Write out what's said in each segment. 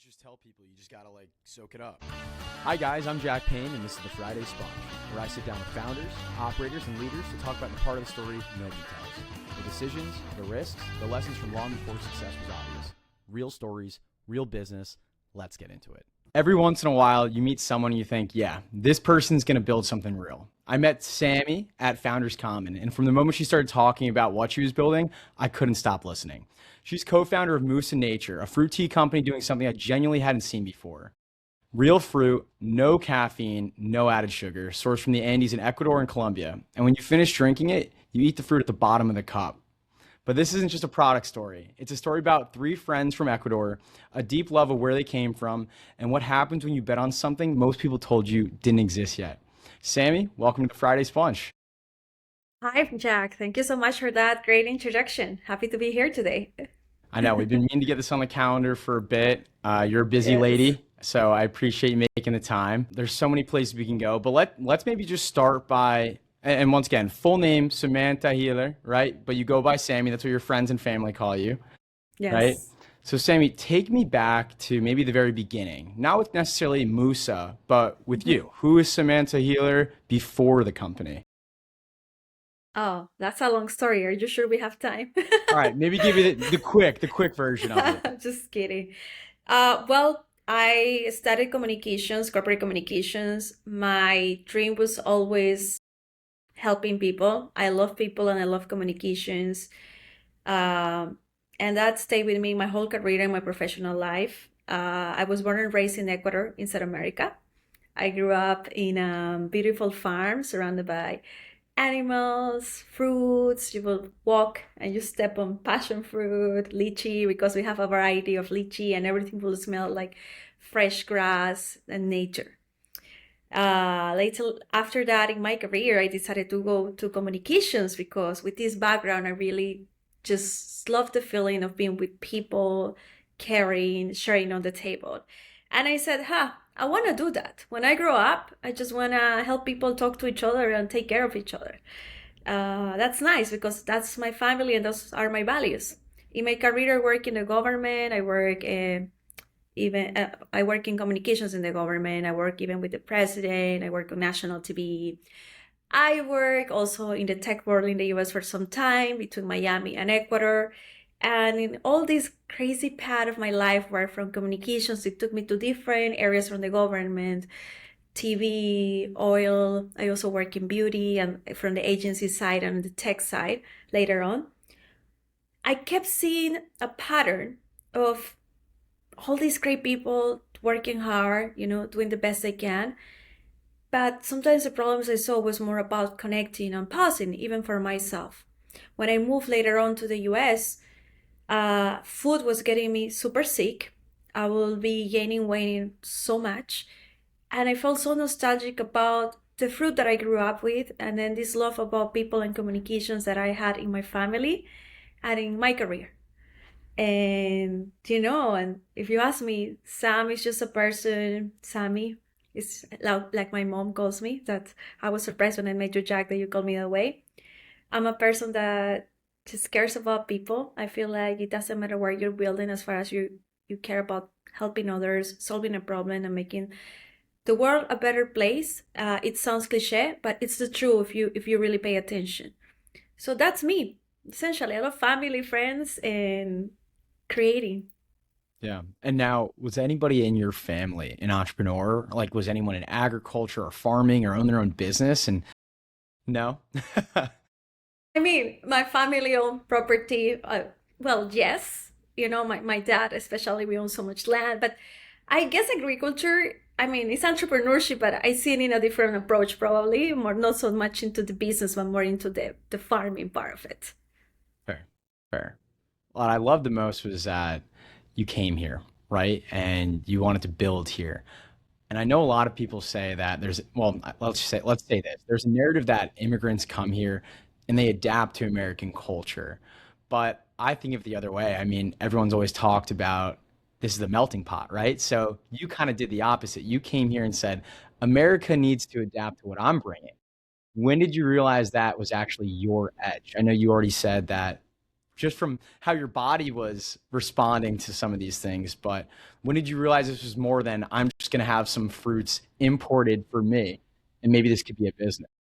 always just tell people you just gotta soak it up. Hi guys, I'm Jack Payne, and this is the Friday Sponge, where I sit down with founders, operators, and leaders to talk about the part of the story nobody tells. The decisions, the risks, the lessons from long before success was obvious. Real stories, real business. Let's get into it. Every once in a while, you meet someone and you think, yeah, this person's gonna build something real. I met Sammy at Founders Common, and from the moment she started talking about what she was building, I couldn't stop listening. She's co-founder of Moosa Nature, a fruit tea company doing something I genuinely hadn't seen before. Real fruit, no caffeine, no added sugar, sourced from the Andes in Ecuador and Colombia. And when you finish drinking it, you eat the fruit at the bottom of the cup. But this isn't just a product story. It's a story about three friends from Ecuador, a deep love of where they came from, and what happens when you bet on something most people told you didn't exist yet. Sammy, welcome to the Friday Sponge. Hi, Jack. Thank you so much for that great introduction. Happy to be here today. I know we've been meaning to get this on the calendar for a bit. You're a busy Yes. lady, so I appreciate you making the time. There's so many places we can go, but let's maybe just start by, and once again, full name Samantha Healer, right? But you go by Sammy. That's what your friends and family call you, right? Yes. So Sammy, take me back to maybe the very beginning, not with necessarily Musa, but with Mhm. you. Who is Samantha Healer before the company? Oh, that's a long story. Are you sure we have time? All right, maybe give you the quick version of it. Just kidding. Well, I studied communications, corporate communications. My dream was always helping people. I love people and I love communications. Um, and that stayed with me my whole career and my professional life. I was born and raised in Ecuador, in South America. I grew up in a beautiful farm surrounded by animals, fruits. You will walk and you step on passion fruit, lychee, because we have a variety of lychee and everything will smell like fresh grass and nature. Later, after that, in my career, I decided to go to communications because with this background, I really just love the feeling of being with people, caring, sharing on the table. And I said, I want to do that. When I grow up, I just want to help people talk to each other and take care of each other. That's nice because that's my family and those are my values. In my career, I work in the government. I work in communications in the government. I work even with the president. I work on national TV. I work also in the tech world in the US for some time between Miami and Ecuador. And in all this crazy path of my life, where from communications, it took me to different areas from the government, TV, oil. I also work in beauty and from the agency side and the tech side later on. I kept seeing a pattern of all these great people working hard, doing the best they can. But sometimes the problems I saw was more about connecting and pausing, even for myself. When I moved later on to the US, food was getting me super sick. I will be gaining weight so much. And I felt so nostalgic about the fruit that I grew up with, and then this love about people and communications that I had in my family and in my career. And if you ask me, Sam is just a person. Sammy is like my mom calls me. That I was surprised when I met you, Jack, that you called me that way. I'm a person that just cares about people. I feel like it doesn't matter where you're building as far as you care about helping others, solving a problem, and making the world a better place. It sounds cliche, but it's the truth if you really pay attention. So that's me. Essentially, I love family, friends, and creating. Yeah. And now, was anybody in your family an entrepreneur? Like, was anyone in agriculture or farming or own their own business? And no? I mean, my family owned property. Well, yes, my dad, especially, we own so much land. But I guess agriculture, I mean, it's entrepreneurship, but I see it in a different approach, probably more not so much into the business, but more into the farming part of it. Fair, fair. What I loved the most was that you came here, right? And you wanted to build here. And I know a lot of people say that well, let's say this. There's a narrative that immigrants come here and they adapt to American culture. But I think of the other way. I mean, everyone's always talked about this is the melting pot, right? So you kind of did the opposite. You came here and said, America needs to adapt to what I'm bringing. When did you realize that was actually your edge? I know you already said that just from how your body was responding to some of these things. But when did you realize this was more than I'm just going to have some fruits imported for me and maybe this could be a business?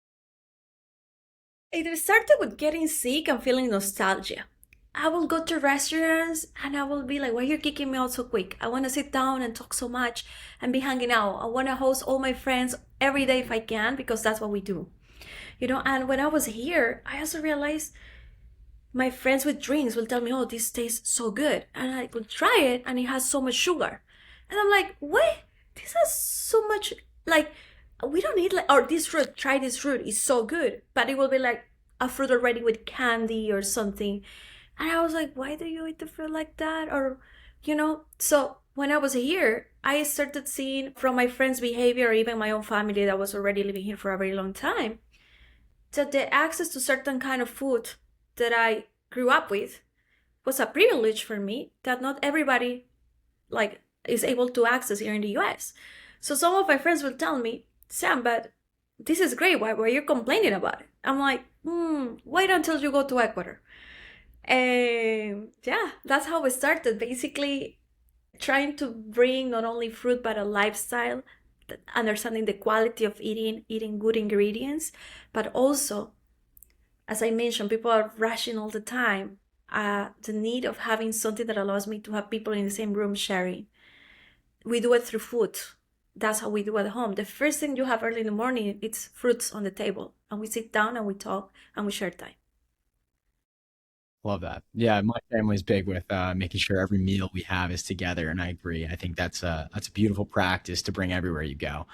It started with getting sick and feeling nostalgia. I will go to restaurants and I will be like, why are you kicking me out so quick? I want to sit down and talk so much and be hanging out. I want to host all my friends every day if I can, because that's what we do. And when I was here, I also realized my friends with drinks will tell me, oh, this tastes so good. And I would try it and it has so much sugar. And I'm like, what? This has so much, like, we don't need, like, or this fruit, try this fruit, it's so good. But it will be like a fruit already with candy or something. And I was like, why do you eat the fruit like that? So when I was here, I started seeing from my friends' behavior, or even my own family that was already living here for a very long time, that the access to certain kind of food that I grew up with was a privilege for me that not everybody is able to access here in the US. So some of my friends will tell me, Sam, but this is great. Why are you complaining about it? I'm like, wait until you go to Ecuador. And yeah, that's how it started. Basically, trying to bring not only fruit but a lifestyle, understanding the quality of eating good ingredients, but also, as I mentioned, people are rushing all the time. The need of having something that allows me to have people in the same room sharing. We do it through food. That's how we do at home. The first thing you have early in the morning, it's fruits on the table, and we sit down and we talk and we share time. Love that. Yeah, my family's big with making sure every meal we have is together, and I agree. I think that's a beautiful practice to bring everywhere you go.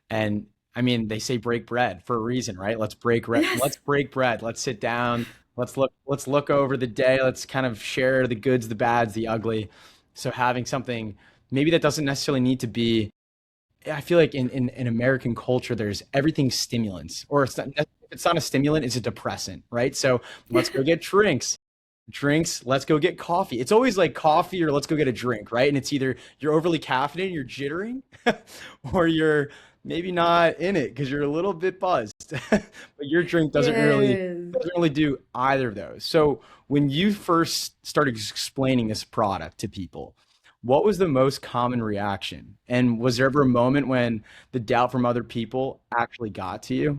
And I mean, they say break bread for a reason, right? Let's Yes. break bread. Let's sit down. Let's look over the day. Let's kind of share the goods, the bads, the ugly. So having something maybe that doesn't necessarily need to be. I feel like in American culture, there's everything stimulants, or if it's not a stimulant, it's a depressant, right? So let's go get drinks, let's go get coffee. It's always like coffee or let's go get a drink, right? And it's either you're overly caffeinated, you're jittering, or you're maybe not in it because you're a little bit buzzed. But your drink Yes. doesn't really do either of those. So when you first started explaining this product to people, what was the most common reaction? And was there ever a moment when the doubt from other people actually got to you?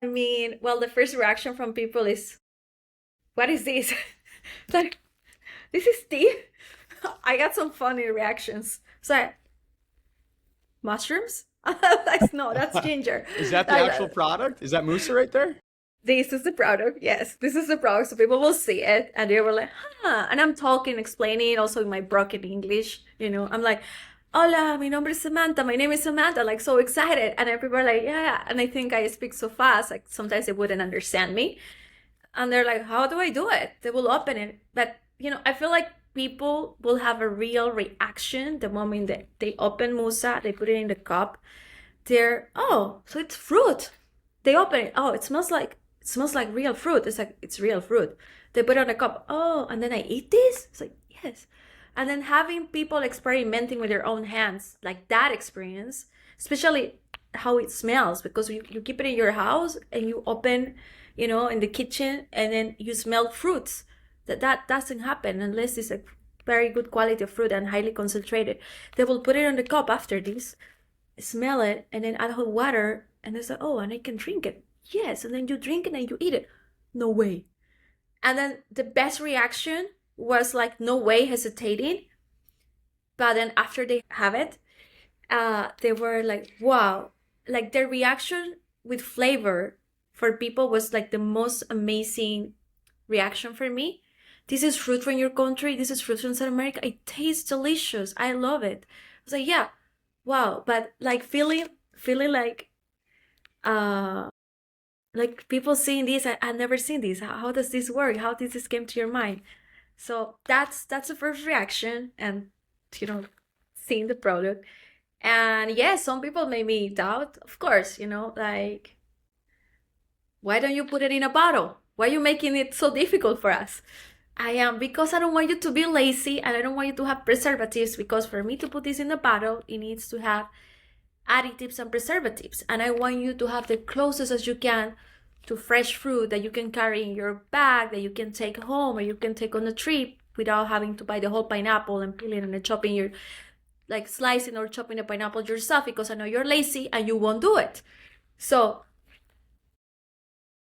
I mean, well, the first reaction from people is, what is this? Like, this is tea? I got some funny reactions. So, mushrooms? Like, no, that's ginger. Is that the Like, actual product? Is that Moosa right there? this is the product. Yes, this is the product. So people will see it and they were like, huh. And I'm talking, explaining also in my broken English. I'm like, hola, mi nombre es Samantha. My name is Samantha. Like, so excited. And then people are like, yeah, yeah. And I think I speak so fast. Like, sometimes they wouldn't understand me. And they're like, how do I do it? They will open it. But, I feel like people will have a real reaction the moment that they open Musa, they put it in the cup. They're, oh, so it's fruit. They open it. Oh, it smells like real fruit. It's like it's real fruit. They put it on a cup. Oh, and then I eat this? It's like, yes. And then having people experimenting with their own hands, like that experience, especially how it smells, because you keep it in your house and you open, in the kitchen and then you smell fruits. That doesn't happen unless it's a very good quality of fruit and highly concentrated. They will put it on the cup after this, smell it, and then add hot water, and they say, oh, and I can drink it. Yes, and then you drink it and you eat it. No way. And then the best reaction was like, no way, hesitating. But then after they have it, they were like, wow. Like their reaction with flavor for people was like the most amazing reaction for me. This is fruit from your country. This is fruit from South America. It tastes delicious. I love it. I was like, yeah, wow. But like feeling uh like people seeing this, I've never seen this. How does this work? How did this came to your mind? So that's the first reaction, and you know, seeing the product. And yes, some people made me doubt, of course, like, why don't you put it in a bottle? Why are you making it so difficult for us? I am, because I don't want you to be lazy and I don't want you to have preservatives, because for me to put this in a bottle, it needs to have additives and preservatives. And I want you to have the closest as you can to fresh fruit that you can carry in your bag, that you can take home or you can take on a trip without having to buy the whole pineapple and peeling and chopping your, like slicing or chopping the pineapple yourself, because I know you're lazy and you won't do it. So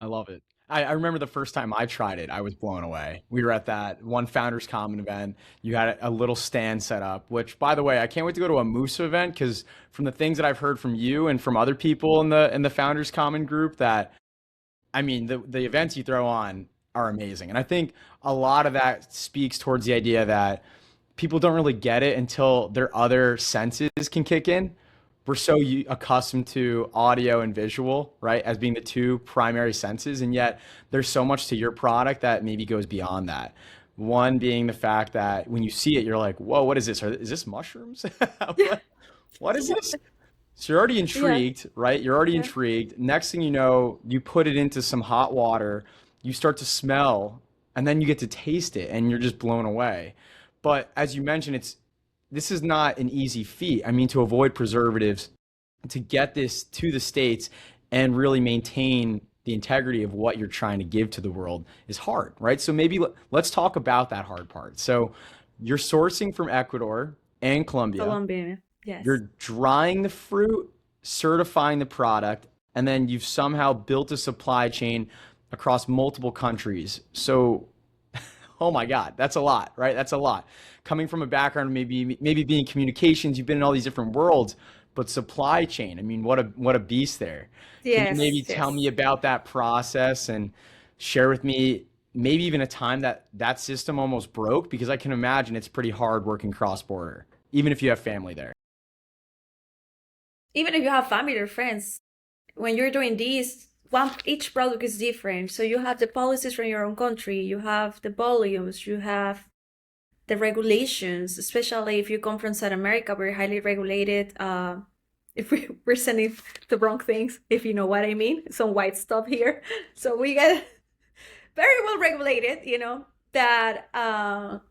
I love it. I remember the first time I tried it, I was blown away. We were at that one Founders Common event. You had a little stand set up, which, by the way, I can't wait to go to a Moosa event because from the things that I've heard from you and from other people in the Founders Common group, that I mean, the events you throw on are amazing. And I think a lot of that speaks towards the idea that people don't really get it until their other senses can kick in. We're so accustomed to audio and visual, right, as being the two primary senses, and yet there's so much to your product that maybe goes beyond that. One being the fact that when you see it, you're like, "Whoa, what is this? Is this mushrooms? yeah, What is this?" So you're already yeah, intrigued, right? You're already yeah. intrigued. Next thing you know, you put it into some hot water, you start to smell, and then you get to taste it, and you're just blown away. But as you mentioned, this is not an easy feat. I mean, to avoid preservatives, to get this to the States and really maintain the integrity of what you're trying to give to the world is hard, right? So maybe let's talk about that hard part. So you're sourcing from Ecuador and Colombia. Colombian, yes. You're drying the fruit, certifying the product, and then you've somehow built a supply chain across multiple countries. So, oh my God, that's a lot, right? That's a lot. Coming from a background, maybe being communications, you've been in all these different worlds, but supply chain, I mean, what a beast there. Can you maybe Yes, tell me yes. about that process and share with me maybe even a time that that system almost broke? Because I can imagine it's pretty hard working cross border, even if you have family there. Even if you have family or friends, when you're doing this, one each product is different. So you have the policies from your own country, you have the volumes, you have the regulations, especially if you come from South America, we're highly regulated. If we're sending the wrong things, if you know what I mean, some white stuff here. So we get very well regulated, that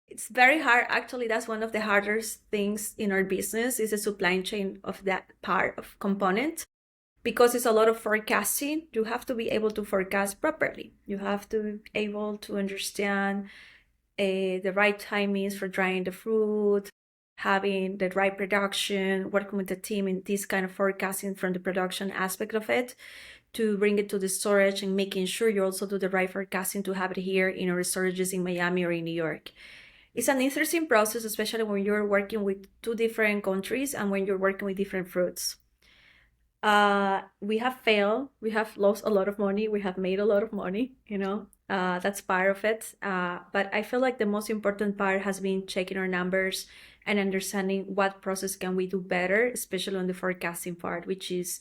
it's very hard. Actually, that's one of the hardest things in our business is the supply chain of that part of component, because it's a lot of forecasting. You have to be able to forecast properly. You have to be able to understand the right timings for drying the fruit, having the right production, working with the team in this kind of forecasting from the production aspect of it to bring it to the storage, and making sure you also do the right forecasting to have it here in our storages in Miami or in New York. It's an interesting process, especially when you're working with two different countries and when you're working with different fruits. We have failed, we have lost a lot of money, we have made a lot of money, that's part of it. But I feel like the most important part has been checking our numbers and understanding what process can we do better, especially on the forecasting part, which is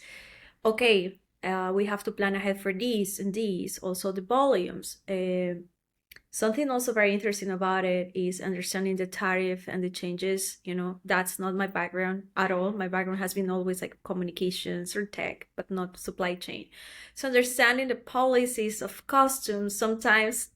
okay. We have to plan ahead for these and these, also the volumes. Something also very interesting about it is understanding the tariff and the changes. That's not my background at all. My background has been always like communications or tech, but not supply chain. So understanding the policies of customs, sometimes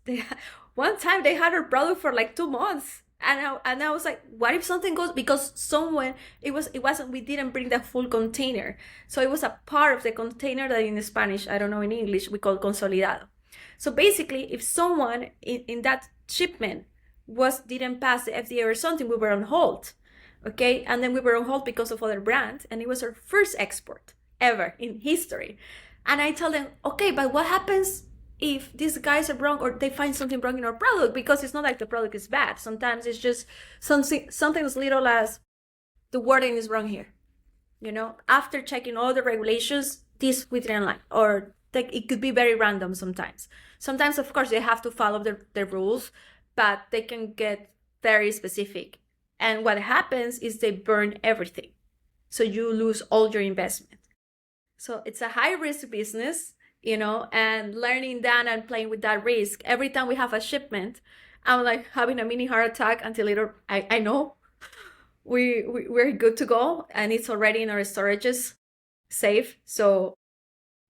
one time they had our product for like 2 months. And I was like, what if something goes, because someone, it wasn't, we didn't bring the full container. So it was a part of the container that in Spanish, I don't know, in English, we call consolidado. So basically, if someone in that shipment didn't pass the FDA or something, we were on hold. Okay, and then we were on hold because of other brands, and it was our first export ever in history. And I tell them, okay, but what happens if these guys are wrong or they find something wrong in our product? Because it's not like the product is bad. Sometimes it's just something as little as the wording is wrong here. After checking all the regulations, this we didn't like, or it could be very random sometimes. Sometimes, of course, they have to follow the rules, but they can get very specific. And what happens is they burn everything. So you lose all your investment. So it's a high risk business, and learning that and playing with that risk. Every time we have a shipment, I'm like having a mini heart attack until later I know we're good to go and it's already in our storages safe. So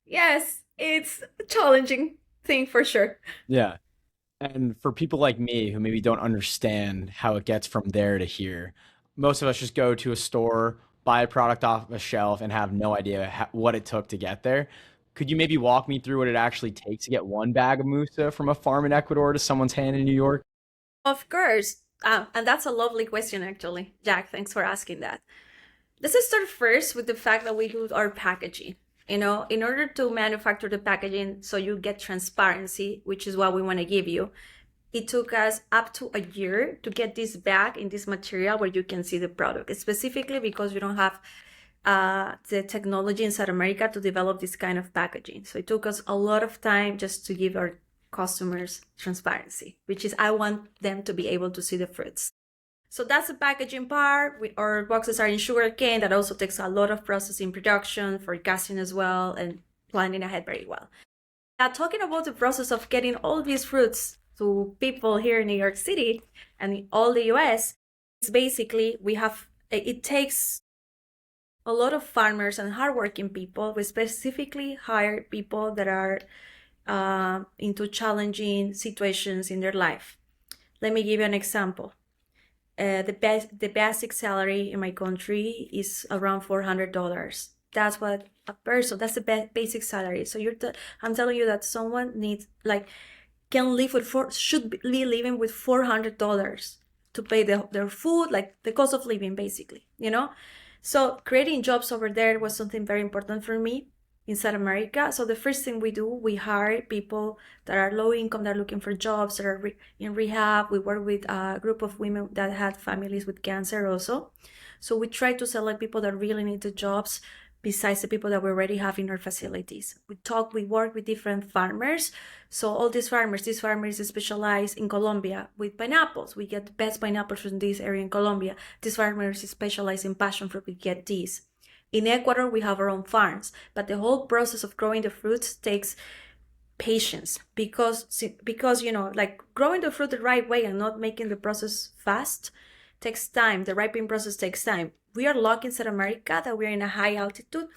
yes, it's a challenging thing for sure. Yeah. And for people like me who maybe don't understand how it gets from there to here, most of us just go to a store, buy a product off a shelf, and have no idea what it took to get there. Could you maybe walk me through what it actually takes to get one bag of Musa from a farm in Ecuador to someone's hand in New York? Of course. And that's a lovely question, actually. Jack, thanks for asking that. Let's start first with the fact that we do our packaging. In order to manufacture the packaging so you get transparency, which is what we want to give you, it took us up to a year to get this bag in this material where you can see the product, specifically because we don't have the technology in South America to develop this kind of packaging. So it took us a lot of time just to give our customers transparency, which is I want them to be able to see the fruits. So that's the packaging part. Our boxes are in sugarcane. That also takes a lot of processing, production, forecasting as well, and planning ahead very well. Now, talking about the process of getting all these fruits to people here in New York City and in all the US, it's basically it takes a lot of farmers and hardworking people. We specifically hire people that are into challenging situations in their life. Let me give you an example. The basic salary in my country is around $400. That's what a person, that's the basic salary. So I'm telling you that someone needs, should be living with $400 to pay their food, like the cost of living, basically, So creating jobs over there was something very important for me in South America. So the first thing we do, we hire people that are low income, that are looking for jobs, that are in rehab. We work with a group of women that had families with cancer also. So we try to select people that really need the jobs besides the people that we already have in our facilities. We work with different farmers. So all these farmers specialize in Colombia with pineapples. We get the best pineapples from this area in Colombia. These farmers specialize in passion fruit. We get these. In Ecuador, we have our own farms, but the whole process of growing the fruits takes patience because growing the fruit the right way and not making the process fast takes time. The ripening process takes time. We are lucky in South America that we are in a high altitude,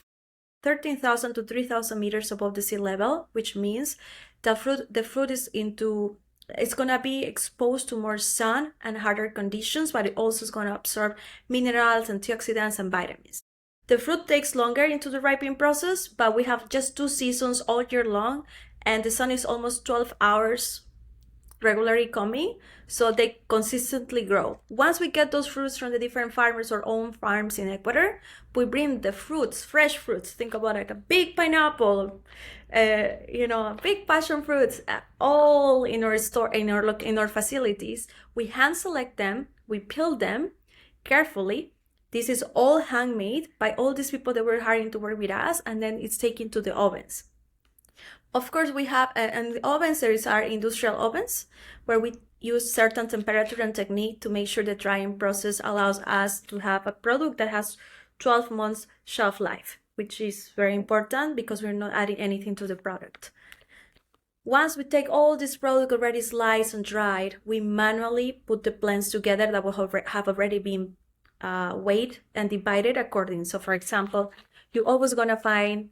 13,000 to 3,000 meters above the sea level, which means the fruit it's going to be exposed to more sun and harder conditions, but it also is going to absorb minerals, antioxidants, and vitamins. The fruit takes longer into the ripening process, but we have just 2 seasons all year long, and the sun is almost 12 hours regularly coming, so they consistently grow. Once we get those fruits from the different farmers or own farms in Ecuador, we bring the fruits, fresh fruits. Think about like a big pineapple, a big passion fruits, all in our store, in our facilities. We hand select them, we peel them carefully. This is all handmade by all these people that we're hiring to work with us, and then it's taken to the ovens. Of course, we have, and the ovens, there is our industrial ovens, where we use certain temperature and technique to make sure the drying process allows us to have a product that has 12 months shelf life, which is very important because we're not adding anything to the product. Once we take all this product already sliced and dried, we manually put the blends together that will have already been weighed and divided according. So for example, you're always going to find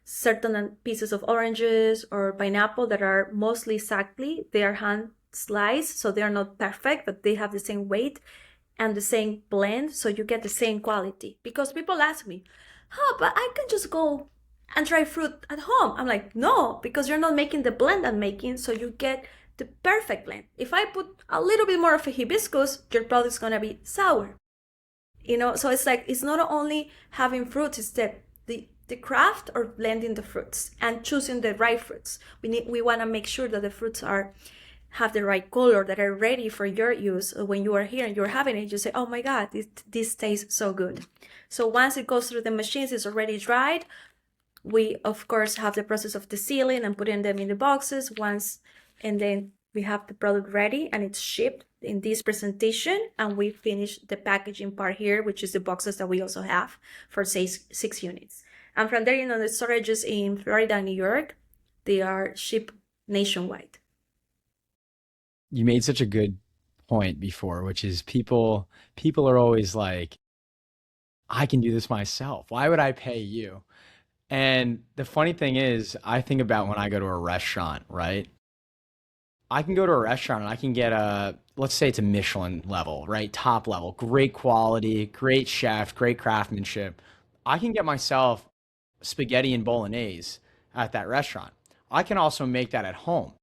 certain pieces of oranges or pineapple that are mostly exactly, they are hand sliced, so they are not perfect, but they have the same weight and the same blend, so you get the same quality. Because people ask me, but I can just go and try fruit at home. I'm like, no, because you're not making the blend I'm making, so you get the perfect blend. If I put a little bit more of a hibiscus, your product's gonna be sour. So it's like, it's not only having fruits, it's the craft or blending the fruits and choosing the right fruits. We want to make sure that the fruits have the right color, that are ready for your use. When you are here and you're having it, you say, oh my God, this tastes so good. So once it goes through the machines, it's already dried. We, of course, have the process of desealing and putting them in the boxes and then we have the product ready and it's shipped in this presentation, and we finish the packaging part here, which is the boxes that we also have for 6 units. And from there, the storages in Florida and New York, they are shipped nationwide. You made such a good point before, which is people are always like, I can do this myself. Why would I pay you? And the funny thing is, I think about when I go to a restaurant, right? I can go to a restaurant and I can get let's say it's a Michelin level, right? Top level, great quality, great chef, great craftsmanship. I can get myself spaghetti and bolognese, at that restaurant. I can also make that at home.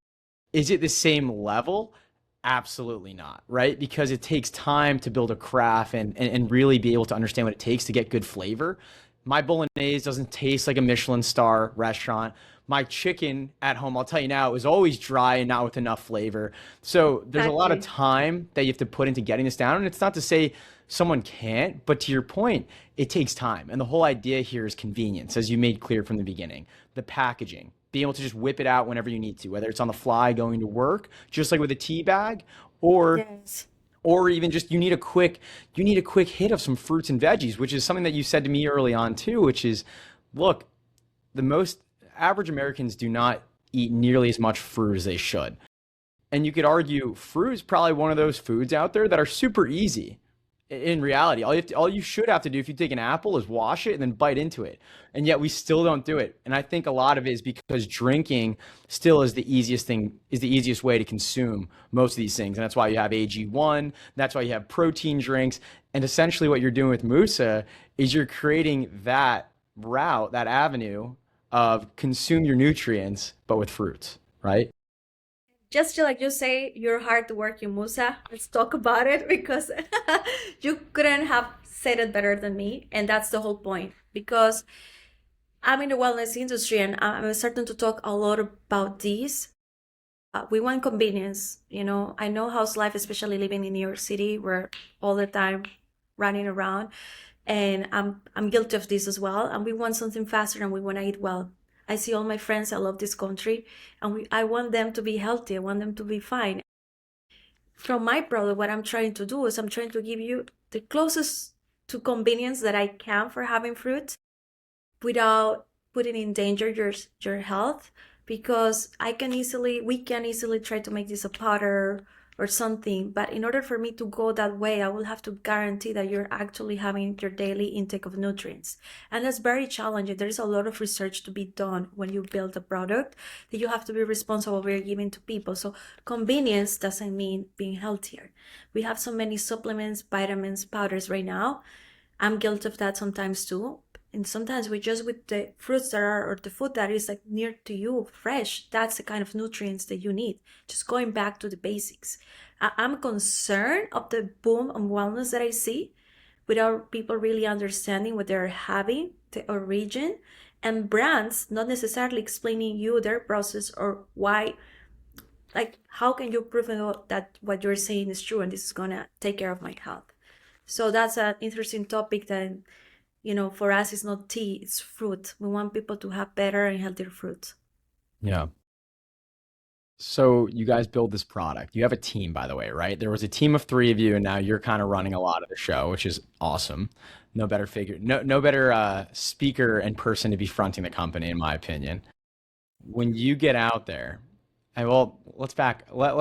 Is it the same level? Absolutely not, right? Because it takes time to build a craft and really be able to understand what it takes to get good flavor. My bolognese doesn't taste like a Michelin star restaurant. My chicken at home, I'll tell you now, it was always dry and not with enough flavor. So there's a lot of Exactly. time that you have to put into getting this down. And it's not to say someone can't, but to your point, it takes time. And the whole idea here is convenience, as you made clear from the beginning. The packaging, being able to just whip it out whenever you need to, whether it's on the fly going to work, just like with a tea bag, or Yes. even just you need a quick hit of some fruits and veggies, which is something that you said to me early on too, which is, look, the most average Americans do not eat nearly as much fruit as they should. And you could argue fruit is probably one of those foods out there that are super easy. In reality, all you should have to do if you take an apple is wash it and then bite into it. And yet we still don't do it. And I think a lot of it is because drinking still is the easiest way to consume most of these things. And that's why you have AG1, that's why you have protein drinks. And essentially what you're doing with Musa is you're creating that route, that avenue of consume your nutrients, but with fruits, right? Just to, like you say, you're hard to work, you Musa. Let's talk about it because you couldn't have said it better than me. And that's the whole point. Because I'm in the wellness industry and I'm starting to talk a lot about this. We want convenience. I know how's life, especially living in New York City. We're all the time running around. And I'm guilty of this as well. And we want something faster and we want to eat well. I see all my friends. I love this country, and I want them to be healthy. I want them to be fine. From my product, what I'm trying to do is I'm trying to give you the closest to convenience that I can for having fruit without putting in danger your health, because we can easily try to make this a powder or something, but in order for me to go that way, I will have to guarantee that you're actually having your daily intake of nutrients. And that's very challenging. There's a lot of research to be done when you build a product that you have to be responsible for giving to people. So convenience doesn't mean being healthier. We have so many supplements, vitamins, powders right now. I'm guilty of that sometimes too. And sometimes we just with the fruits that are or the food that is like near to you, fresh, that's the kind of nutrients that you need. Just going back to the basics. I'm concerned of the boom on wellness that I see without people really understanding what they're having, the origin, and brands not necessarily explaining you their process or why, like how can you prove that what you're saying is true and this is gonna take care of my health. So that's an interesting topic that for us, it's not tea, it's fruit. We want people to have better and healthier fruit. Yeah. So you guys build this product. You have a team, by the way, right? There was a team of three of you, and now you're kind of running a lot of the show, which is awesome. No better speaker and person to be fronting the company, in my opinion. When you get out there, and well, let's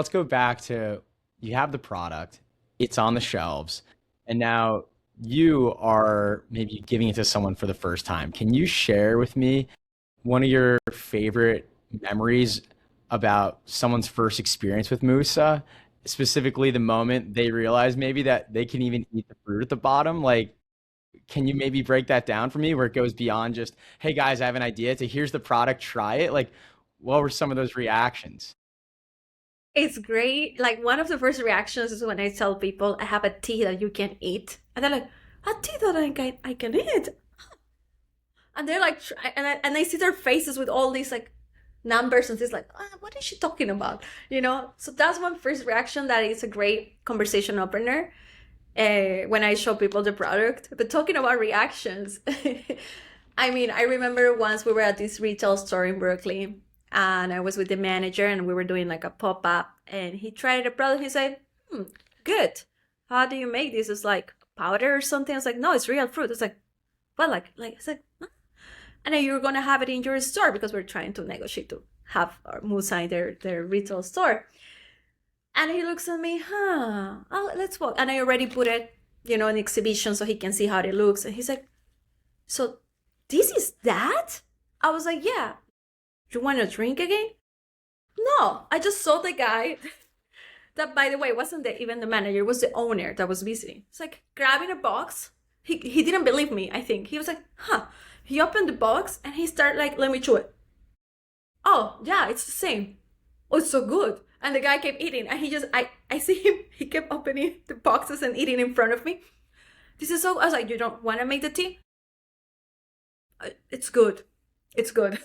go back to you have the product, it's on the shelves, and now you are maybe giving it to someone for the first time. Can you share with me one of your favorite memories about someone's first experience with Musa, specifically the moment they realize maybe that they can even eat the fruit at the bottom? Like, can you maybe break that down for me where it goes beyond just, hey guys, I have an idea to here's the product, try it? Like, what were some of those reactions? It's great. Like one of the first reactions is when I tell people I have a tea that you can eat. And they're like, a tea that I can eat. And they're like, and I see their faces with all these like numbers and things like, what is she talking about? So that's one first reaction that is a great conversation opener when I show people the product. But talking about reactions, I mean, I remember once we were at this retail store in Brooklyn and I was with the manager and we were doing like a pop up and he tried the product. He said, good. How do you make this? It's like powder or something. I was like, no, it's real fruit. It's like, well, it's like, huh? And then you're going to have it in your store because we're trying to negotiate to have our Musa in their retail store. And he looks at me, let's walk. And I already put it, in exhibition so he can see how it looks. And he's like, so this is that? I was like, yeah. You want to drink again? No, I just saw the guy that, by the way, wasn't even the manager, it was the owner that was visiting. It's like grabbing a box. He didn't believe me, I think. He was like, He opened the box and he started like, let me chew it. Oh, yeah, it's the same. Oh, it's so good. And the guy kept eating, and I see him, he kept opening the boxes and eating in front of me. This is so, I was like, you don't want to make the tea? It's good. It's good.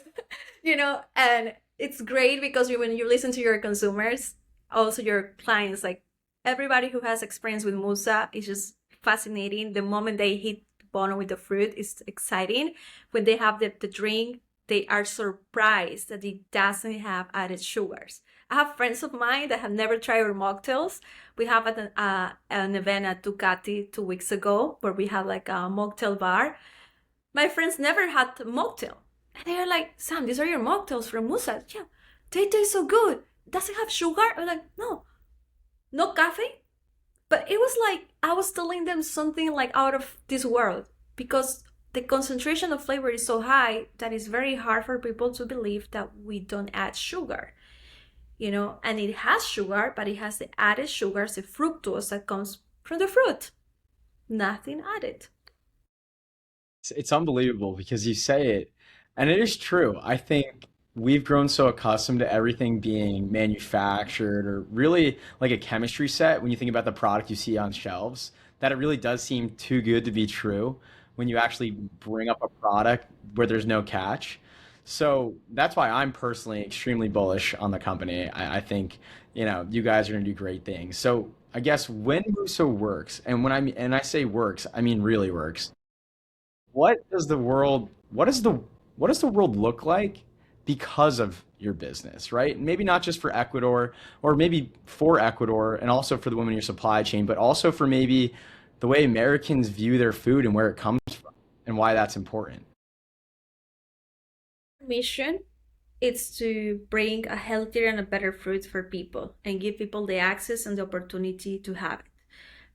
And it's great because when you listen to your consumers, also your clients, like everybody who has experience with Musa is just fascinating. The moment they hit the bottom with the fruit, it's exciting. When they have the drink, they are surprised that it doesn't have added sugars. I have friends of mine that have never tried our mocktails. We have an event at Ducati 2 weeks ago where we have like a mocktail bar. My friends never had mocktail. And they are like, Sam, these are your mocktails from Musa. Yeah, they taste so good. Does it have sugar? I'm like, no, no caffeine. But it was like I was telling them something like out of this world because the concentration of flavor is so high that it's very hard for people to believe that we don't add sugar. And it has sugar, but it has the added sugars, the fructose that comes from the fruit. Nothing added. It's unbelievable because you say it, and it is true. I think we've grown so accustomed to everything being manufactured or really like a chemistry set when you think about the product you see on shelves, that it really does seem too good to be true when you actually bring up a product where there's no catch. So that's why I'm personally extremely bullish on the company. I think, you guys are going to do great things. So I guess when Muso works, and and I say works, I mean really works. What does the world look like because of your business, right? Maybe not just for Ecuador or maybe for Ecuador and also for the women in your supply chain, but also for maybe the way Americans view their food and where it comes from and why that's important. Mission is to bring a healthier and a better fruit for people and give people the access and the opportunity to have it.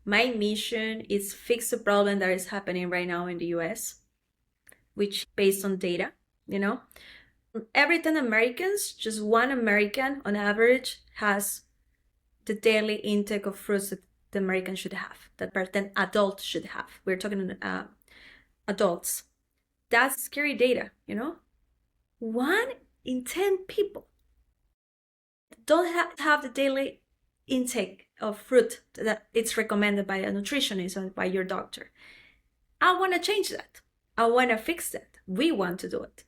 My mission is fix the problem that is happening right now in the US, which based on data, you know. Every 10 Americans, just one American on average has the daily intake of fruits that the American should have, that per 10 adults should have. We're talking adults. That's scary data. One in 10 people don't have the daily intake of fruit that it's recommended by a nutritionist or by your doctor. I want to change that. I want to fix that. We want to do it.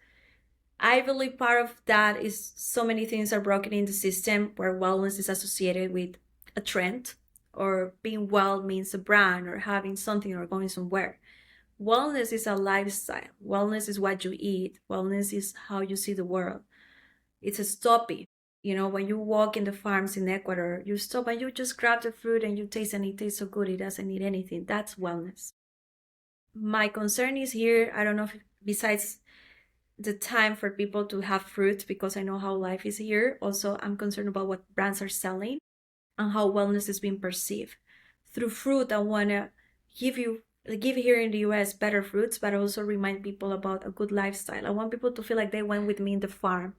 I believe part of that is so many things are broken in the system where wellness is associated with a trend or being well means a brand or having something or going somewhere. Wellness is a lifestyle. Wellness is what you eat. Wellness is how you see the world. It's a stopping. When you walk in the farms in Ecuador, you stop and you just grab the fruit and you taste and it tastes so good, it doesn't need anything. That's wellness. My concern is here, I don't know if besides the time for people to have fruit, because I know how life is here, also I'm concerned about what brands are selling and how wellness is being perceived. Through fruit, I want to give here in the US better fruits, but also remind people about a good lifestyle. I want people to feel like they went with me in the farm.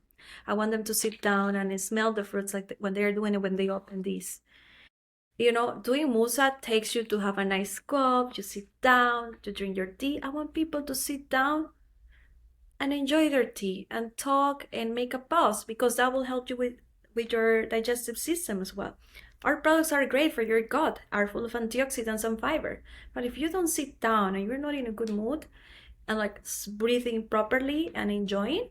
I want them to sit down and smell the fruits like when they're doing it when they open these. Doing Musa takes you to have a nice cup, you sit down, you drink your tea. I want people to sit down and enjoy their tea and talk and make a pause because that will help you with your digestive system as well. Our products are great for your gut, are full of antioxidants and fiber. But if you don't sit down and you're not in a good mood and like breathing properly and enjoying,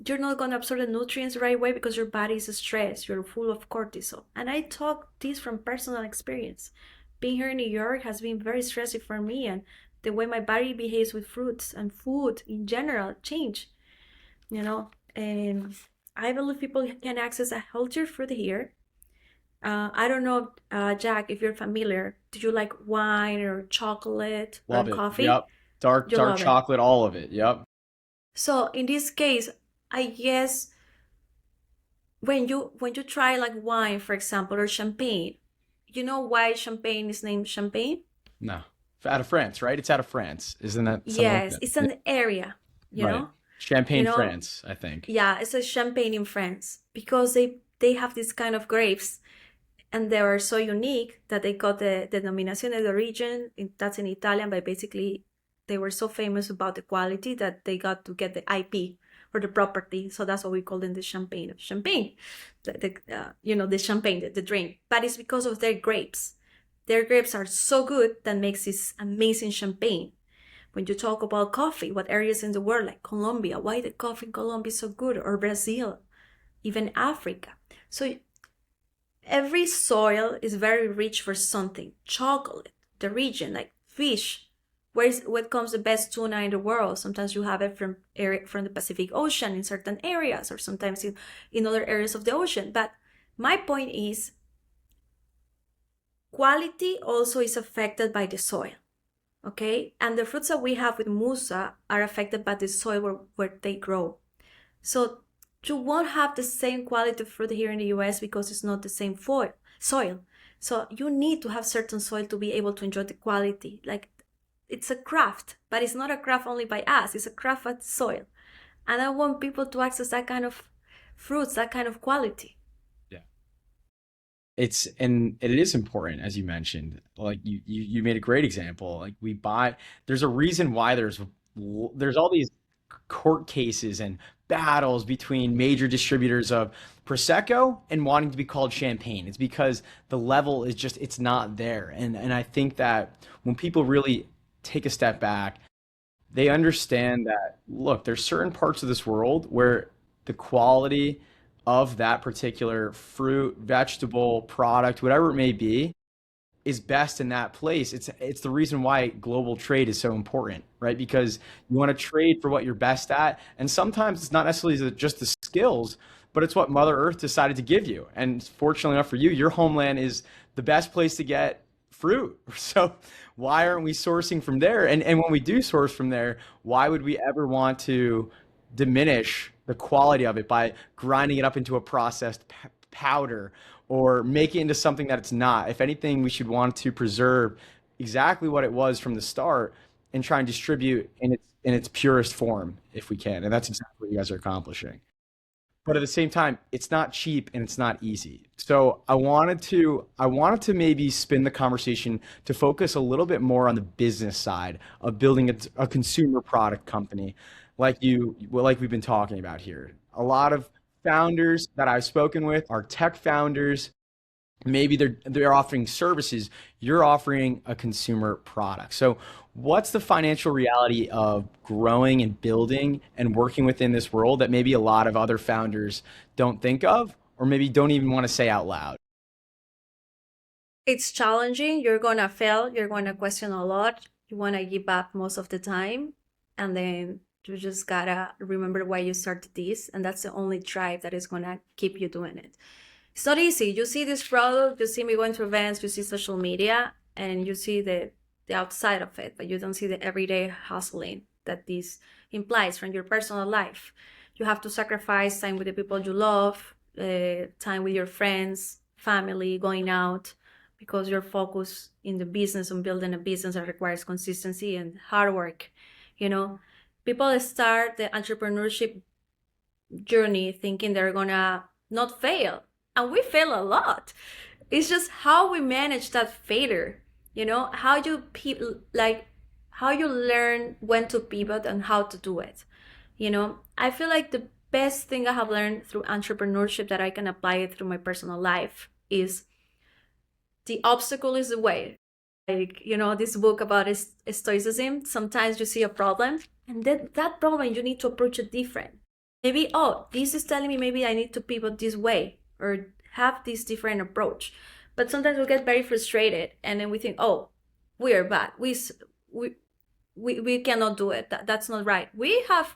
you're not going to absorb the nutrients the right way because your body is stressed. You're full of cortisol. And I talk this from personal experience. Being here in New York has been very stressful for me, and the way my body behaves with fruits and food in general change. And I believe people can access a healthier food here. I don't know, Jack, if you're familiar. Do you like wine or chocolate or Love it. coffee? Yep. Dark You dark love it. chocolate, all of it. Yep. So in this case, I guess when you try like wine, for example, or champagne, you know why champagne is named champagne? No. Out of France, right? It's out of France. Isn't that something like Yes, that? it's Yeah, an area, you right. know? You Champagne, know, France, I think. yeah, it's a champagne in France because they have this kind of grapes and they are so unique that they got the denominazione d'origine, that's in Italian, but basically they were so famous about the quality that they got to get the IP, or the property. So that's what we call them the champagne. The champagne, the drink. But it's because of their grapes. Their grapes are so good that makes this amazing champagne. When you talk about coffee, what areas in the world, like Colombia, why the coffee in Colombia is so good, or Brazil, even Africa. So every soil is very rich for something. Chocolate, the region, like fish, where comes the best tuna in the world. Sometimes you have it from the Pacific Ocean in certain areas, or sometimes in other areas of the ocean. But my point is, quality also is affected by the soil. Okay, and the fruits that we have with Moosa are affected by the soil where they grow. So you won't have the same quality of fruit here in the US because it's not the same soil. So you need to have certain soil to be able to enjoy the quality. Like, it's a craft, but it's not a craft only by us. It's a craft at soil. And I want people to access that kind of fruits, that kind of quality. And it is important, as you mentioned. Like you made a great example. Like there's a reason why there's all these court cases and battles between major distributors of Prosecco and wanting to be called champagne. It's because the level is just, it's not there. And I think that when people really take a step back, they understand that, look, there's certain parts of this world where the quality of that particular fruit, vegetable, product, whatever it may be, is best in that place. It's the reason why global trade is so important, right? Because you want to trade for what you're best at, and sometimes it's not necessarily just the skills, but it's what Mother Earth decided to give you. And fortunately enough for you, your homeland is the best place to get fruit. So why aren't we sourcing from there? And when we do source from there, why would we ever want to diminish the quality of it by grinding it up into a processed powder or make it into something that it's not? If anything, we should want to preserve exactly what it was from the start and try and distribute in its purest form if we can. And that's exactly what you guys are accomplishing. But at the same time, it's not cheap and it's not easy. So I wanted to maybe spin the conversation to focus a little bit more on the business side of building a consumer product company, like we've been talking about here. A lot of founders that I've spoken with are tech founders. Maybe they're offering services. You're offering a consumer product. So what's the financial reality of growing and building and working within this world that maybe a lot of other founders don't think of, or maybe don't even want to say out loud? It's challenging. You're going to fail. You're going to question a lot. You want to give up most of the time. And then you just gotta remember why you started this. And that's the only drive that is going to keep you doing it. It's not easy. You see this product, you see me going to events, you see social media, and you see the outside of it, but you don't see the everyday hustling that this implies from your personal life. You have to sacrifice time with the people you love, time with your friends, family, going out, because you're focused in the business, on building a business that requires consistency and hard work. You know, people start the entrepreneurship journey thinking they're gonna not fail, and we fail a lot. It's just how we manage that failure. How you learn when to pivot and how to do it. I feel like the best thing I have learned through entrepreneurship that I can apply it through my personal life is the obstacle is the way. Like, this book about stoicism, sometimes you see a problem, and then that problem you need to approach it different. Maybe, oh, this is telling me maybe I need to pivot this way or have this different approach. But sometimes we get very frustrated, and then we think, oh, we are bad. We cannot do it. That's not right. We have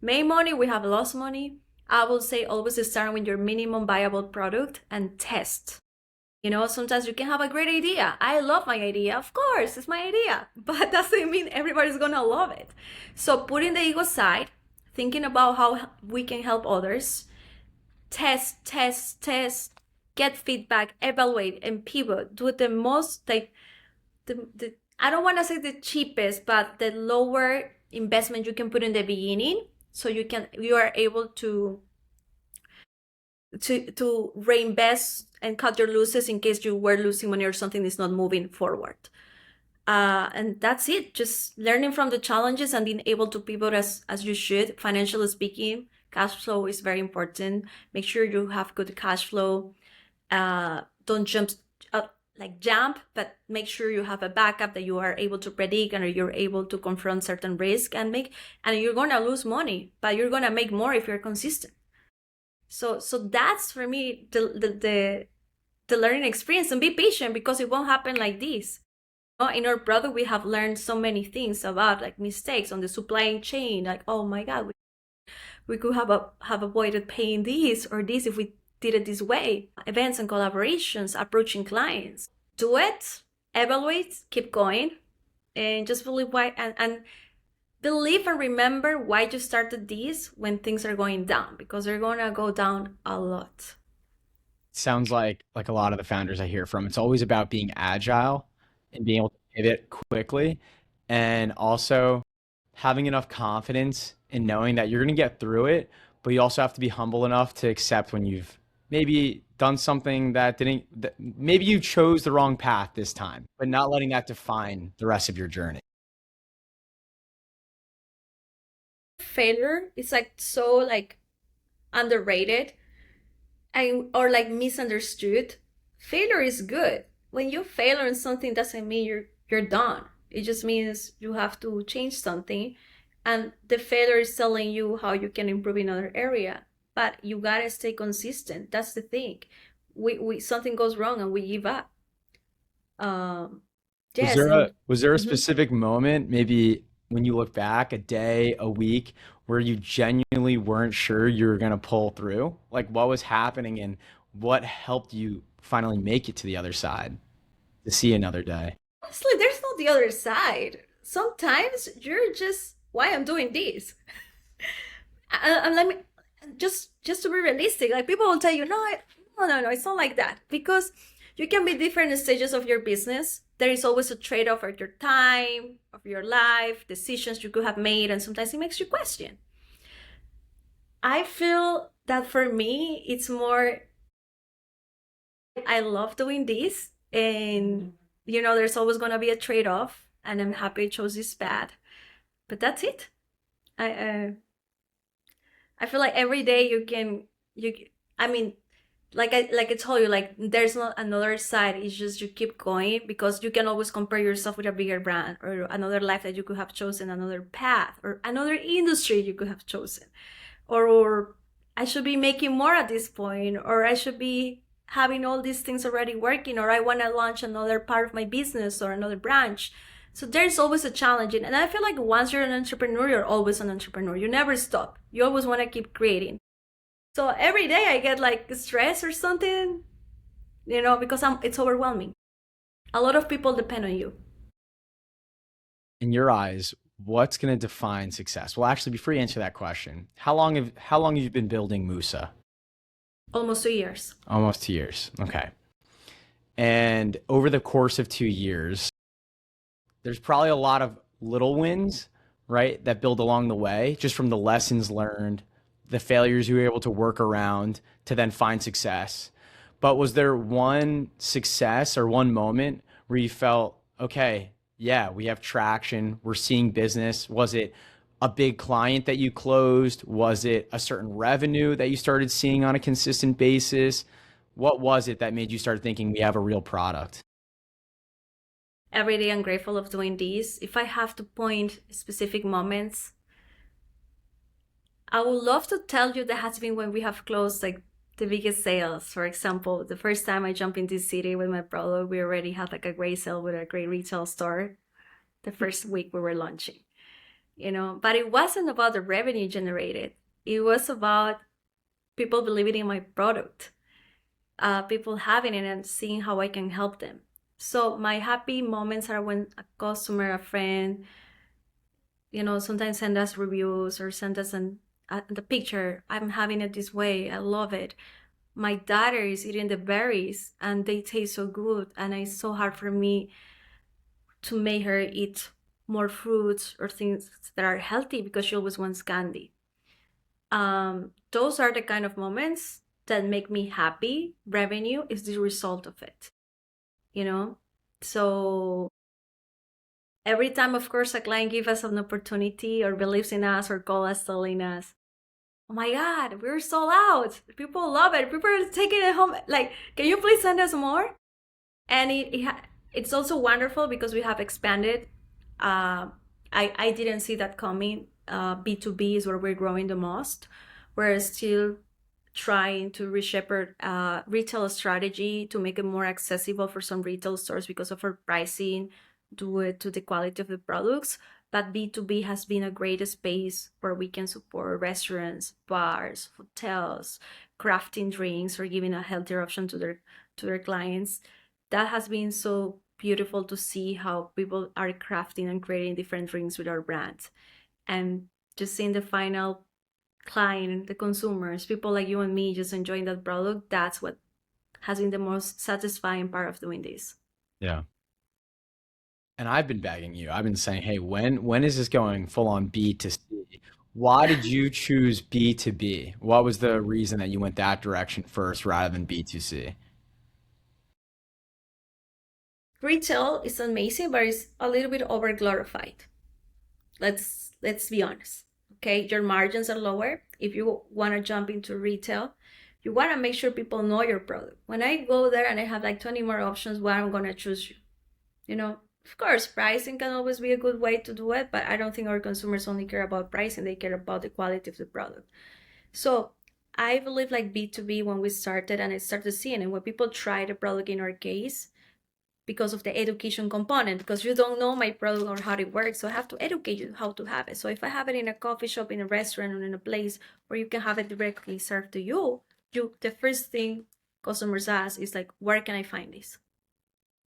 made money, we have lost money. I will say always start with your minimum viable product and test. Sometimes you can have a great idea. I love my idea. Of course, it's my idea. But that doesn't mean everybody's going to love it. So putting the ego aside, thinking about how we can help others, test, get feedback, evaluate, and pivot. Do the most, like, I don't want to say the cheapest, but the lower investment you can put in the beginning, so you are able to reinvest and cut your losses in case you were losing money or something is not moving forward. And that's it. Just learning from the challenges and being able to pivot as you should, financially speaking, Cash flow is very important. Make sure you have good cash flow. Don't jump, but make sure you have a backup that you are able to predict and you're able to confront certain risk and you're gonna lose money, but you're gonna make more if you're consistent. So that's for me the learning experience, and be patient because it won't happen like this. In our product, we have learned so many things about like mistakes on the supply chain. Like, oh my God, we could have avoided paying this or this if we did it this way. Events and collaborations, approaching clients. Do it, evaluate, keep going, and just believe why and believe and remember why you started this when things are going down, because they're gonna go down a lot. Sounds like a lot of the founders I hear from, it's always about being agile and being able to pivot quickly, and also having enough confidence in knowing that you're going to get through it, but you also have to be humble enough to accept when you've maybe done something that maybe you chose the wrong path this time, but not letting that define the rest of your journey. Failure is like so like underrated or like misunderstood. Failure is good. When you fail on something doesn't mean you're done. It just means you have to change something, and the failure is telling you how you can improve in another area. But you gotta stay consistent. That's the thing. We something goes wrong and we give up. Um, Was yes, there a and was there a mhm. specific moment, maybe when you look back, a day, a week, where you genuinely weren't sure you were gonna pull through? Like what was happening and what helped you finally make it to the other side to see another day? Honestly, there's no the other side. Sometimes you're just why I'm doing this. And let me just to be realistic, like people will tell you, no, no, it's not like that, because you can be different stages of your business. There is always a trade-off of your time, of your life, decisions you could have made, and sometimes it makes you question. I feel that for me, it's more I love doing this, and there's always gonna be a trade-off, and I'm happy I chose this path. But that's it. I feel like every day you I mean, like I told you, like there's not another side. It's just you keep going, because you can always compare yourself with a bigger brand or another life that you could have chosen, another path or another industry you could have chosen, or I should be making more at this point, or I should be having all these things already working, or I want to launch another part of my business or another branch. So there's always a challenge. And I feel like once you're an entrepreneur, you're always an entrepreneur. You never stop. You always want to keep creating. So every day I get like stress or something, because it's overwhelming. A lot of people depend on you. In your eyes, what's going to define success? Well, actually, before you answer that question, how long have you been building Moosa? Almost 2 years. Almost 2 years. Okay. And over the course of 2 years, there's probably a lot of little wins, right, that build along the way, just from the lessons learned, the failures you were able to work around to then find success. But was there one success or one moment where you felt, okay, yeah, we have traction, we're seeing business? Was it a big client that you closed? Was it a certain revenue that you started seeing on a consistent basis? What was it that made you start thinking we have a real product? Every day I'm grateful of doing this. If I have to point specific moments, I would love to tell you that has been when we have closed like the biggest sales. For example, the first time I jumped in this city with my brother, we already had like a great sale with a great retail store the first week we were launching. But it wasn't about the revenue generated. It was about people believing in my product, people having it and seeing how I can help them. So my happy moments are when a customer, a friend, sometimes send us reviews or send us the picture. I'm having it this way. I love it. My daughter is eating the berries and they taste so good. And it's so hard for me to make her eat more fruits or things that are healthy because she always wants candy. Those are the kind of moments that make me happy. Revenue is the result of it, So every time, of course, a client gives us an opportunity or believes in us or call us telling us, oh my God, we're sold out. People love it. People are taking it home. Like, can you please send us more? And it's also wonderful because we have expanded. Uh, I didn't see that coming. B2B is where we're growing the most. We're still trying to reshape our retail strategy to make it more accessible for some retail stores because of our pricing, due it to the quality of the products. But B2B has been a great space where we can support restaurants, bars, hotels, crafting drinks, or giving a healthier option to their clients. That has been so beautiful to see how people are crafting and creating different drinks with our brand. And just seeing the final client, the consumers, people like you and me just enjoying that product, that's what has been the most satisfying part of doing this. Yeah. And I've been begging you. I've been saying, hey, when is this going full on B to C? Why did you choose B to B? What was the reason that you went that direction first rather than B to C? Retail is amazing, but it's a little bit over glorified. Let's be honest. Okay, your margins are lower. If you want to jump into retail, you want to make sure people know your product. When I go there and I have like 20 more options, why I'm gonna choose you? You know, of course, pricing can always be a good way to do it, but I don't think our consumers only care about pricing, they care about the quality of the product. So I believe like B2B when we started and I started seeing it, when people try the product in our case, because of the education component, because you don't know my product or how it works, so I have to educate you how to have it. So if I have it in a coffee shop, in a restaurant, or in a place where you can have it directly served to you, the first thing customers ask is like, where can I find this?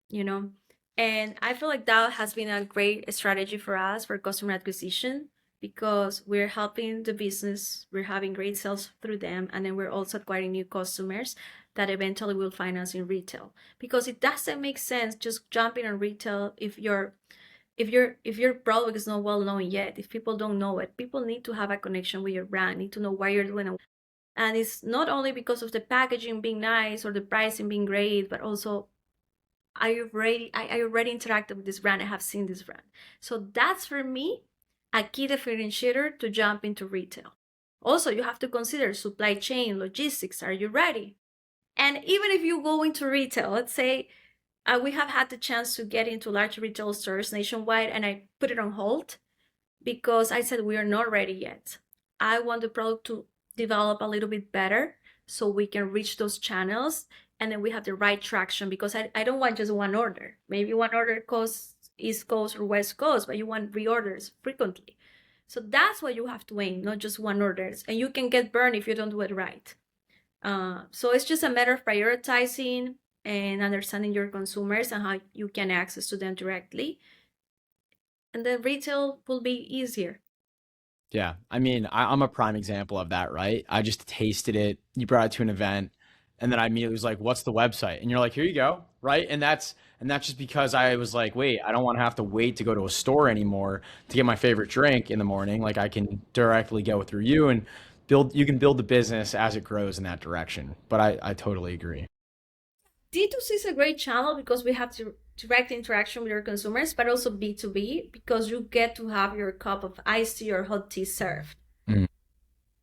You know, and I feel like that has been a great strategy for us for customer acquisition because we're helping the business, we're having great sales through them, and then we're also acquiring new customers that eventually will find us in retail. Because it doesn't make sense just jumping on retail if your product is not well known yet, if people don't know it. People need to have a connection with your brand, need to know why you're doing it. And it's not only because of the packaging being nice or the pricing being great, but also I already interacted with this brand. I have seen this brand. So that's for me a key differentiator to jump into retail. Also, you have to consider supply chain, logistics. Are you ready? And even if you go into retail, let's say we have had the chance to get into large retail stores nationwide, and I put it on hold because I said we are not ready yet. I want the product to develop a little bit better so we can reach those channels and then we have the right traction because I don't want just one order. Maybe one order goes East Coast or West Coast, but you want reorders frequently. So that's what you have to aim, not just one orders. And you can get burned if you don't do it right. So it's just a matter of prioritizing and understanding your consumers and how you can access to them directly. And then retail will be easier. Yeah. I mean, I'm a prime example of that, right? I just tasted it. You brought it to an event, and then I immediately was like, "What's the website?" And you're like, "Here you go." Right? And that's just because I was like, "Wait, I don't want to have to wait to go to a store anymore to get my favorite drink in the morning. Like I can directly go through you and you can build the business as it grows in that direction." But I totally agree. D2C is a great channel because we have direct interaction with your consumers, but also B2B because you get to have your cup of iced tea or hot tea served. Mm.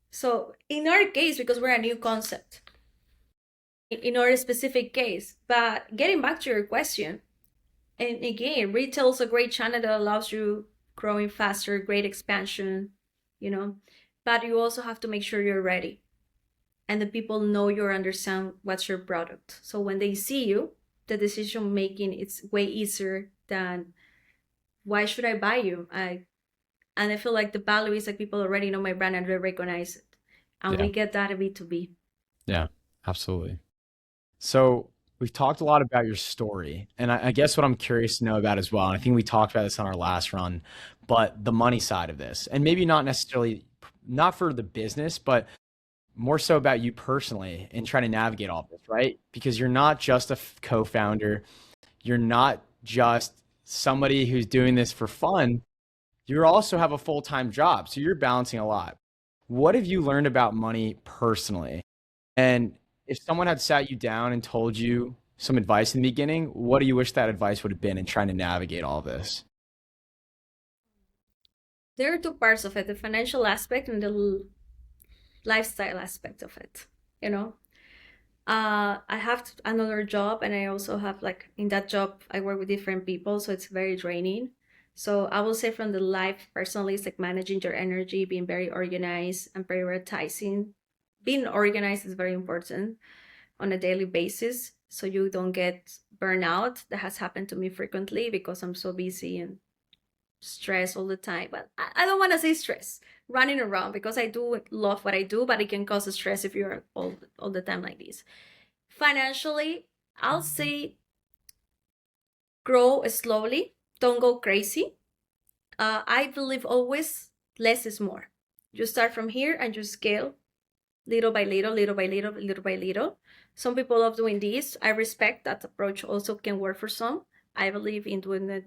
So in our case, because we're a new concept, in our specific case, but getting back to your question, and again, retail is a great channel that allows you growing faster, great expansion, you know, but you also have to make sure you're ready and the people know you or understand what's your product. So when they see you, the decision making it's way easier than why should I buy you? I feel like the value is like people already know my brand and they recognize it. And Yeah. we get that B2B. Yeah. Absolutely. So we've talked a lot about your story, and I guess what I'm curious to know about as well, and I think we talked about this on our last run, but the money side of this, and maybe not necessarily not for the business, but more so about you personally and trying to navigate all this, right? Because you're not just a co-founder, you're not just somebody who's doing this for fun. You also have a full-time job, so you're balancing a lot. What have you learned about money personally? And if someone had sat you down and told you some advice in the beginning, what do you wish that advice would have been in trying to navigate all this? There are two parts of it, the financial aspect and lifestyle aspect of it, you know. I have another job, and I also have, like, in that job, I work with different people, so it's very draining. So I will say from the life personally, it's like managing your energy, being very organized and prioritizing. Being organized is very important on a daily basis so you don't get burnout. That has happened to me frequently because I'm so busy and stressed all the time. But I don't want to say stress, running around, because I do love what I do, but it can cause stress if you're all the time like this. Financially, I'll say grow slowly, don't go crazy. I believe always less is more. You start from here and you scale little by little, little by little, little by little. Some people love doing this. I respect that approach, also can work for some. I believe in doing it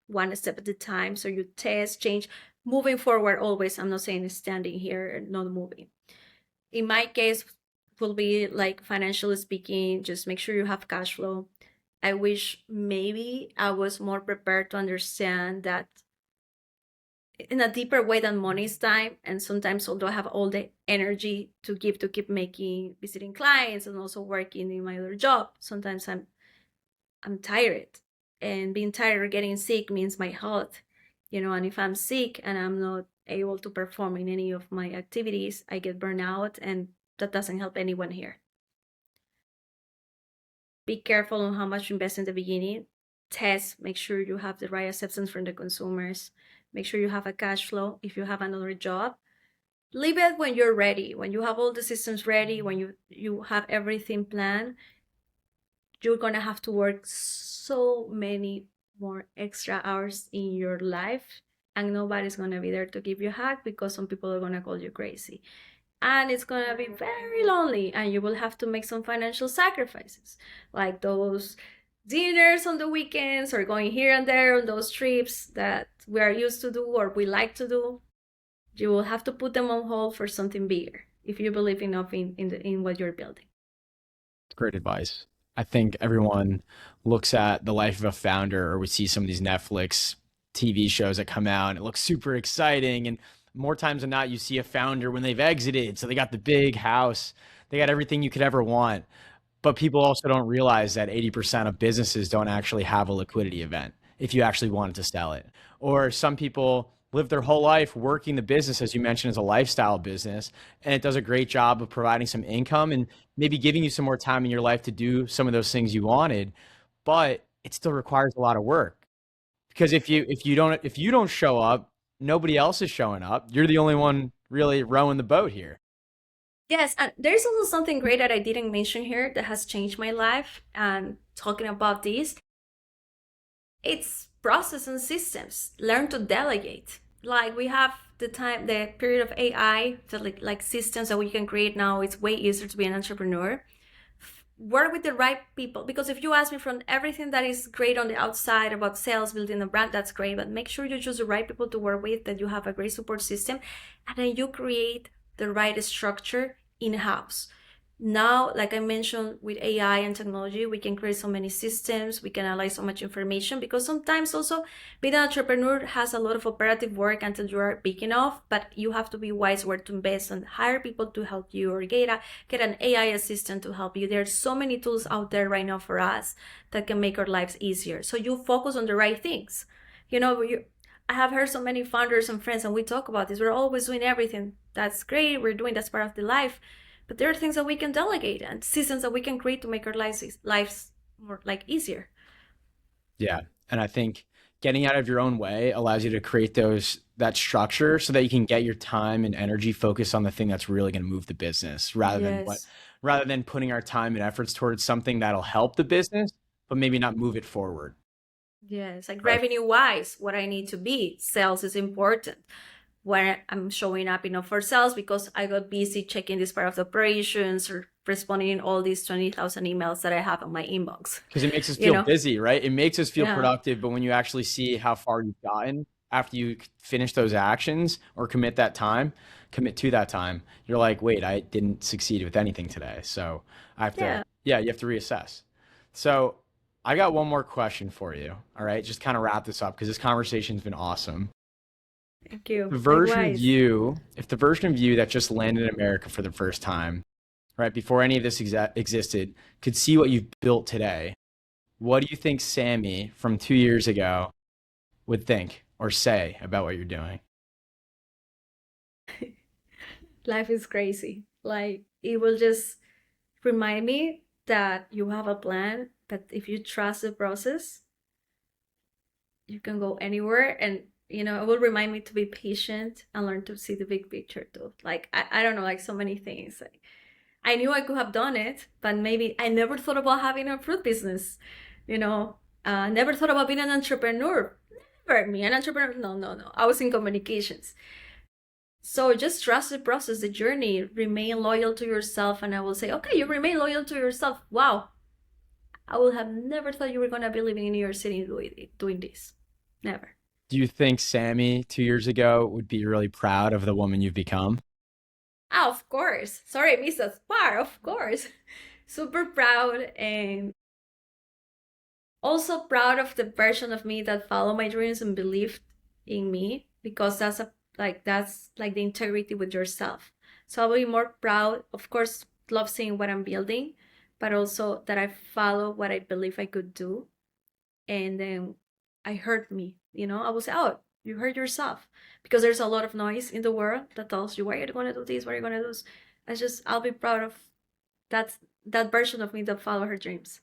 one step at a time. So you test, change, moving forward always. I'm not saying standing here and not moving. In my case, will be like, financially speaking, just make sure you have cash flow. I wish maybe I was more prepared to understand that in a deeper way than money is time. And sometimes, although I have all the energy to give to keep making, visiting clients and also working in my other job, sometimes I'm tired. And being tired or getting sick means my health, and if I'm sick and I'm not able to perform in any of my activities, I get burnout, and that doesn't help anyone here. Be careful on how much you invest in the beginning. Test, make sure you have the right acceptance from the consumers. Make sure you have a cash flow if you have another job. Leave it when you're ready, when you have all the systems ready, when you have everything planned. You're gonna have to work so many more extra hours in your life, and nobody's gonna be there to give you a hug because some people are gonna call you crazy. And it's gonna be very lonely, and you will have to make some financial sacrifices, like those dinners on the weekends or going here and there on those trips that we are used to do or we like to do. You will have to put them on hold for something bigger if you believe enough in what you're building. Great advice. I think everyone looks at the life of a founder, or we see some of these Netflix TV shows that come out and it looks super exciting. And more times than not, you see a founder when they've exited. So they got the big house, they got everything you could ever want. But people also don't realize that 80% of businesses don't actually have a liquidity event if you actually wanted to sell it. Or some people live their whole life working the business, as you mentioned, as a lifestyle business, and it does a great job of providing some income and maybe giving you some more time in your life to do some of those things you wanted, but it still requires a lot of work. Because if you don't show up, nobody else is showing up. You're the only one really rowing the boat here. Yes, and there's also something great that I didn't mention here that has changed my life. And talking about this, it's process and systems. Learn to delegate. Like, we have the period of AI, so like systems that we can create now. It's way easier to be an entrepreneur. Work with the right people, because if you ask me, from everything that is great on the outside about sales, building a brand, that's great, but make sure you choose the right people to work with, that you have a great support system, and then you create the right structure in-house. Now, like I mentioned, with AI and technology, we can create so many systems, we can analyze so much information, because sometimes also being an entrepreneur has a lot of operative work until you are big enough, but you have to be wise where to invest and hire people to help you, or get an AI assistant to help you. There are so many tools out there right now for us that can make our lives easier. So you focus on the right things. I have heard so many founders and friends, and we talk about this. We're always doing everything. That's great. That's part of the life. But there are things that we can delegate and systems that we can create to make our lives more like easier. Yeah. And I think getting out of your own way allows you to create that structure so that you can get your time and energy focused on the thing that's really going to move the business, Yes. rather than putting our time and efforts towards something that'll help the business, but maybe not move it forward. Yes. Like, Perfect. revenue wise, what I need to be. Sales is important. Where I'm showing up enough for sales because I got busy checking this part of the operations or responding in all these 20,000 emails that I have on my inbox. Because it makes us You feel know? busy, right? It makes us feel Yeah. productive, but when you actually see how far you've gotten after you finish those actions or commit to that time, you're like, wait, I didn't succeed with anything today. So Yeah. yeah, you have to reassess. So I got one more question for you. All right. Just kind of wrap this up because this conversation's been awesome. Thank you. The version of Likewise. you, if the version of you that just landed in America for the first time, right, before any of this existed, could see what you've built today, what do you think Sammy from 2 years ago would think or say about what you're doing? Life is crazy. Like, it will just remind me that you have a plan, but if you trust the process, you can go anywhere. And, it will remind me to be patient and learn to see the big picture too. Like, I don't know, like so many things. Like, I knew I could have done it, but maybe I never thought about having a fruit business, you know, never thought about being an entrepreneur. Never me, an entrepreneur. No, no, no. I was in communications. So just trust the process, the journey, remain loyal to yourself. And I will say, okay, you remain loyal to yourself. Wow. I would have never thought you were going to be living in New York City doing this. Never. Do you think Sammy 2 years ago would be really proud of the woman you've become? Ah, of course. Sorry, Mrs. Spar, of course. Super proud and also proud of the version of me that followed my dreams and believed in me because that's like the integrity with yourself. So I'll be more proud, of course, love seeing what I'm building, but also that I follow what I believe I could do. And then I heard me, I will say, oh, you heard yourself. Because there's a lot of noise in the world that tells you, why are you going to do this? What are you going to do? I'll be proud of that version of me that follow her dreams.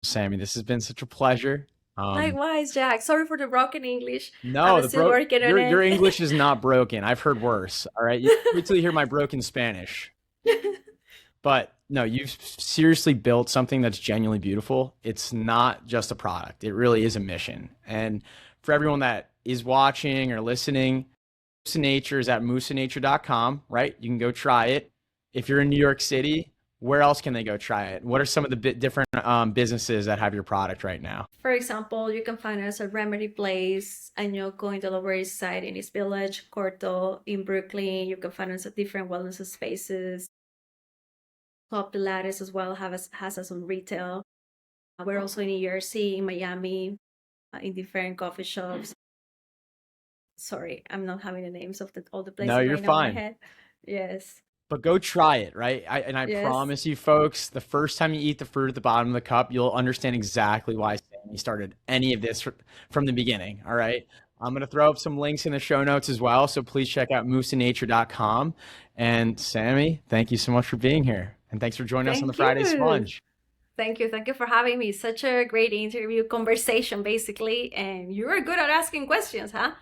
Sammy, this has been such a pleasure. Likewise, Jack. Sorry for the broken English. No, I'm still working on your it. English is not broken. I've heard worse. All right, wait till you hear my broken Spanish. But no, you've seriously built something that's genuinely beautiful. It's not just a product. It really is a mission. And for everyone that is watching or listening, Moosa Nature is at moosanature.com, right? You can go try it. If you're in New York City, where else can they go try it? What are some of the different businesses that have your product right now? For example, you can find us at Remedy Place, Añoco in the Lower East Side in East Village, Corto in Brooklyn. You can find us at different wellness spaces. Club Pilates as well has us on retail. We're also in New Jersey, in Miami, in different coffee shops. Sorry, I'm not having the names of all the No, places you're right now in my fine. head. Yes, But go try it, right? I yes. promise you, folks, the first time you eat the fruit at the bottom of the cup, you'll understand exactly why Sammy started any of this from the beginning. All right. I'm going to throw up some links in the show notes as well. So please check out moosanature.com. And Sammy, thank you so much for being here. And thanks for joining us on the Thank Friday you. Sponge. Thank you. Thank you for having me. Such a great interview conversation, basically. And you're good at asking questions, huh?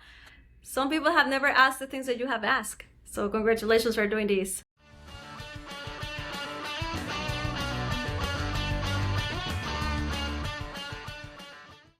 Some people have never asked the things that you have asked. So congratulations for doing this.